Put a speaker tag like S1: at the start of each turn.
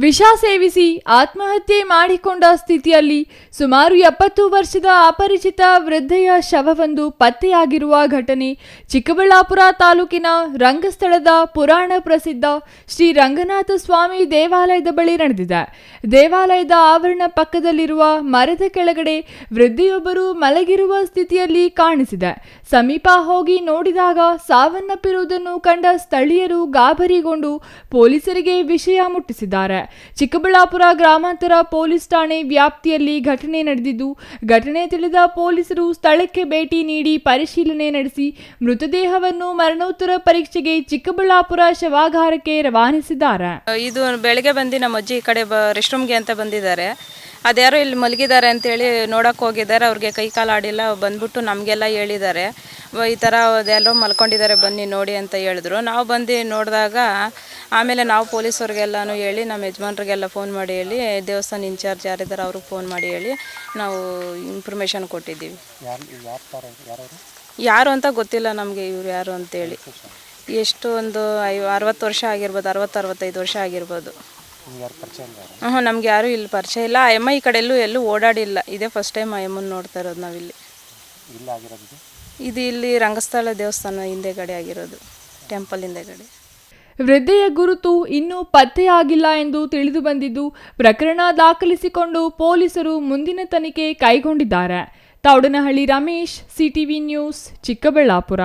S1: ವಿಷ ಸೇವಿಸಿ ಆತ್ಮಹತ್ಯೆ ಮಾಡಿಕೊಂಡ ಸ್ಥಿತಿಯಲ್ಲಿ ಸುಮಾರು 70 ವರ್ಷದ ಅಪರಿಚಿತ ವೃದ್ಧೆಯ ಶವವೊಂದು ಪತ್ತೆಯಾಗಿರುವ ಘಟನೆ ಚಿಕ್ಕಬಳ್ಳಾಪುರ ತಾಲೂಕಿನ ರಂಗಸ್ಥಳದ ಪುರಾಣ ಪ್ರಸಿದ್ಧ ಶ್ರೀ ರಂಗನಾಥ ಸ್ವಾಮಿ ದೇವಾಲಯದ ಬಳಿ ನಡೆದಿದೆ. ದೇವಾಲಯದ ಆವರಣ ಪಕ್ಕದಲ್ಲಿರುವ ಮರದ ಕೆಳಗಡೆ ವೃದ್ಧೆಯೊಬ್ಬರು ಮಲಗಿರುವ ಸ್ಥಿತಿಯಲ್ಲಿ ಕಾಣಿಸಿದೆ. ಸಮೀಪ ಹೋಗಿ ನೋಡಿದಾಗ ಸಾವನ್ನಪ್ಪಿರುವುದನ್ನು ಕಂಡ ಸ್ಥಳೀಯರು ಗಾಬರಿಗೊಂಡು ಪೊಲೀಸರಿಗೆ ವಿಷಯ ಮುಟ್ಟಿಸಿದ್ದಾರೆ. ಚಿಕ್ಕಬಳ್ಳಾಪುರ ಗ್ರಾಮಾಂತರ ಪೊಲೀಸ್ ಠಾಣೆ ವ್ಯಾಪ್ತಿಯಲ್ಲಿ ಘಟನೆ ನಡೆದಿದ್ದು, ಘಟನೆ ತಿಳಿದ ಪೊಲೀಸರು ಸ್ಥಳಕ್ಕೆ ಭೇಟಿ ನೀಡಿ ಪರಿಶೀಲನೆ ನಡೆಸಿ ಮೃತದೇಹವನ್ನು ಮರಣೋತ್ತರ ಪರೀಕ್ಷೆಗೆ ಚಿಕ್ಕಬಳ್ಳಾಪುರ ಶವಾಗಾರಕ್ಕೆ ರವಾನಿಸಿದ್ದಾರೆ.
S2: ಇದು ಬೆಳಗ್ಗೆ ಬಂದು ನಮ್ಮ ಅಜ್ಜಿ ಈ ಕಡೆ ರೆಸ್ಟ್ ರೂಮ್ಗೆ ಅಂತ ಬಂದಿದ್ದಾರೆ. ಅದ್ಯಾರೋ ಇಲ್ಲಿ ಮಲಗಿದ್ದಾರೆ ಅಂತೇಳಿ ನೋಡೋಕೆ ಹೋಗಿದ್ದಾರೆ. ಅವ್ರಿಗೆ ಕೈ ಕಾಲು ಆಡಿಲ್ಲ. ಬಂದ್ಬಿಟ್ಟು ನಮಗೆಲ್ಲ ಹೇಳಿದ್ದಾರೆ, ಈ ಥರ ಅದೆಲ್ಲೋ ಮಲ್ಕೊಂಡಿದ್ದಾರೆ ಬನ್ನಿ ನೋಡಿ ಅಂತ ಹೇಳಿದ್ರು. ನಾವು ಬಂದು ನೋಡಿದಾಗ ಆಮೇಲೆ ನಾವು ಪೊಲೀಸವ್ರಿಗೆಲ್ಲನೂ ಹೇಳಿ ನಮ್ಮ ಯಜಮಾನ್ರಿಗೆಲ್ಲ ಫೋನ್ ಮಾಡಿ ಹೇಳಿ ದೇವಸ್ಥಾನ ಇನ್ಚಾರ್ಜ್ ಯಾರಿದ್ದಾರೆ ಅವ್ರಿಗೆ ಫೋನ್ ಮಾಡಿ ಹೇಳಿ ನಾವು ಇನ್ಫಾರ್ಮೇಷನ್ ಕೊಟ್ಟಿದ್ದೀವಿ. ಯಾರು ಅಂತ ಗೊತ್ತಿಲ್ಲ ನಮಗೆ, ಇವ್ರು ಯಾರು ಅಂತೇಳಿ. ಎಷ್ಟು ಒಂದು 60 ವರ್ಷ ಆಗಿರ್ಬೋದು, 60-65 ವರ್ಷ ಆಗಿರ್ಬೋದು. ನಮ್ಗೆ ಯಾರು ಇಲ್ಲಿ ಪರಿಚಯ ಇಲ್ಲ. ಆ ಈ ಕಡೆ ಎಲ್ಲೂ ಓಡಾಡಿಲ್ಲ. ಇದೇ ಫಸ್ಟ್ ಟೈಮ್ ಆ ಎಮ್ಮನ್ನು ನೋಡ್ತಾ ಇರೋದು ನಾವಿಲ್ಲಿ. ಇದು ಇಲ್ಲಿ ರಂಗಸ್ಥಳ ದೇವಸ್ಥಾನ ಹಿಂದೆಗಡೆ ಆಗಿರೋದು, ಟೆಂಪಲ್ ಹಿಂದೆಗಡೆ.
S1: ವೃದ್ಧೆಯ ಗುರುತು ಇನ್ನೂ ಪತ್ತೆಯಾಗಿಲ್ಲ ಎಂದು ತಿಳಿದು ಬಂದಿದ್ದು, ಪ್ರಕರಣ ದಾಖಲಿಸಿಕೊಂಡು ಪೊಲೀಸರು ಮುಂದಿನ ತನಿಖೆ ಕೈಗೊಂಡಿದ್ದಾರೆ. Thoudanahalli Ramesh, CTV news, Chikkaballapur.